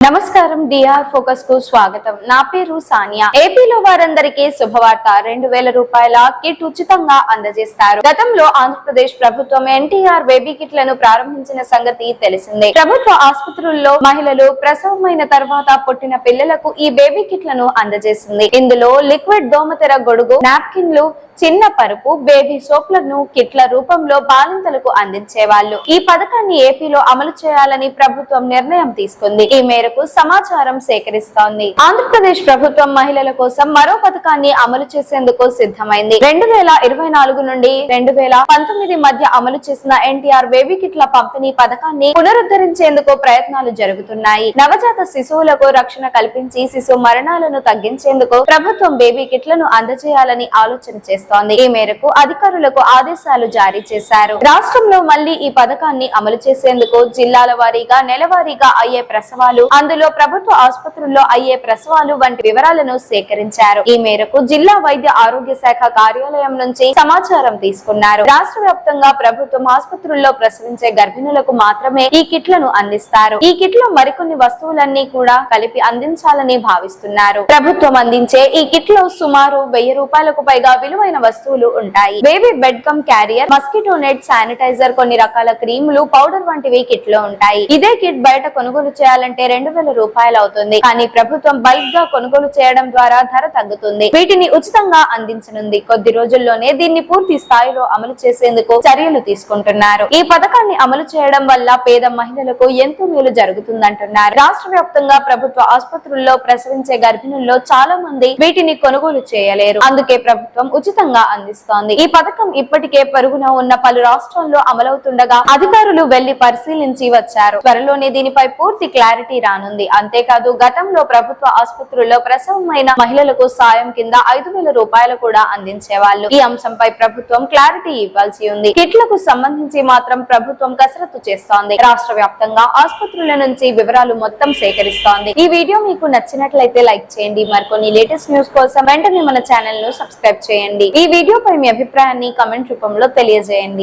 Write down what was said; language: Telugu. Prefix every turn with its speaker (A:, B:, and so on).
A: నమస్కారం డిఆర్ ఫోకస్ కు స్వాగతం. నా పేరు సానియా. ఏపీలో వారందరికీ శుభవార్త. 2000 రూపాయల కిట్ ఉచితంగా అందజేస్తారు. గతంలో ఆంధ్రప్రదేశ్ ప్రభుత్వం ఎన్టీఆర్ బేబీ కిట్లను ప్రారంభించిన సంగతి తెలిసిందే. ప్రభుత్వ ఆసుపత్రుల్లో మహిళలు ప్రసవమైన తర్వాత పుట్టిన పిల్లలకు ఈ బేబీ కిట్లను అందజేసింది. ఇందులో లిక్విడ్ దోమతెర గొడుగు, నాప్కిన్లు, చిన్న పరుపు, బేబీ సోప్లను కిట్ల రూపంలో బాలింతలకు అందించేవాళ్లు. ఈ పథకాన్ని ఏపీలో అమలు చేయాలని ప్రభుత్వం నిర్ణయం తీసుకుంది. ఈ మేరకు సమాచారం సేకరిస్తోంది. ఆంధ్రప్రదేశ్ ప్రభుత్వం మహిళల కోసం మరో పథకాన్ని అమలు చేసేందుకు సిద్ధమైంది. 2024 నుండి 2019 మధ్య అమలు చేసిన ఎన్టీఆర్ బేబీ కిట్ల పంపిణీ పథకాన్ని పునరుద్ధరించేందుకు ప్రయత్నాలు జరుగుతున్నాయి. నవజాత శిశువులకు రక్షణ కల్పించి శిశు మరణాలను తగ్గించేందుకు ప్రభుత్వం బేబీ కిట్లను అందజేయాలని ఆలోచన చేస్తోంది. ఈ మేరకు అధికారులకు ఆదేశాలు జారీ చేశారు. రాష్ట్రంలో మళ్లీ ఈ పథకాన్ని అమలు చేసేందుకు జిల్లాల వారీగా నెలవారీగా అయ్యే ప్రసవాలు, అందులో ప్రభుత్వ ఆసుపత్రుల్లో అయ్యే ప్రసవాలు వంటి వివరాలను సేకరించారు. ఈ మేరకు జిల్లా వైద్య ఆరోగ్య శాఖ కార్యాలయం నుంచి సమాచారం తీసుకున్నారు. రాష్ట్ర వ్యాప్తంగా ప్రభుత్వం ఆసుపత్రుల్లో ప్రసవించే గర్భిణులకు మాత్రమే ఈ కిట్లను అందిస్తారు. ఈ కిట్లో మరికొన్ని వస్తువులన్నీ కూడా కలిపి అందించాలని భావిస్తున్నారు. ప్రభుత్వం అందించే ఈ కిట్ లో సుమారు 1000 రూపాయలకు పైగా విలువైన వస్తువులు ఉంటాయి. Baby bed cum carrier, mosquito net, sanitizer, కొన్ని రకాల క్రీములు, పౌడర్ వంటివి కిట్ లో ఉంటాయి. ఇదే కిట్ బయట కొనుగోలు చేయాలంటే 2000 రూపాయలు అవుతుంది. కానీ ప్రభుత్వం బల్క్ గా కొనుగోలు చేయడం ద్వారా ధర తగ్గుతుంది. వీటిని ఉచితంగా అందించనుంది. కొద్ది రోజుల్లోనే దీన్ని పూర్తి స్థాయిలో అమలు చేసేందుకు చర్యలు తీసుకుంటున్నారు. ఈ పథకాన్ని అమలు చేయడం వల్ల పేద మహిళలకు ఎంతో మేలు జరుగుతుందంటున్నారు. రాష్ట్ర వ్యాప్తంగా ప్రభుత్వ ఆసుపత్రుల్లో ప్రసవించే గర్భిణుల్లో చాలా మంది వీటిని కొనుగోలు చేయలేరు. అందుకే ప్రభుత్వం ఉచితంగా అందిస్తోంది. ఈ పథకం ఇప్పటికే పరుగున ఉన్న పలు రాష్ట్రాల్లో అమలవుతుండగా అధికారులు వెళ్లి పరిశీలించి వచ్చారు. త్వరలోనే దీనిపై పూర్తి క్లారిటీ రానుంది. అంతేకాదు గతంలో ప్రభుత్వ ఆసుపత్రుల్లో ప్రసవమైన మహిళలకు సాయం కింద 5000 రూపాయలు కూడా అందించేవాళ్లు. ఈ అంశంపై ప్రభుత్వం క్లారిటీ ఇవ్వాల్సి ఉంది. కిట్లకు సంబంధించి మాత్రం ప్రభుత్వం కసరత్తు చేస్తోంది. రాష్ట్ర వ్యాప్తంగా ఆసుపత్రుల నుంచి వివరాలు మొత్తం సేకరిస్తోంది. ఈ వీడియో మీకు నచ్చినట్లయితే లైక్ చేయండి. మరికొన్ని లేటెస్ట్ న్యూస్ కోసం వెంటనే మన ఛానల్ ను సబ్స్క్రైబ్ చేయండి. ఈ వీడియోపై మీ అభిప్రాయాన్ని కామెంట్ రూపంలో తెలియజేయండి.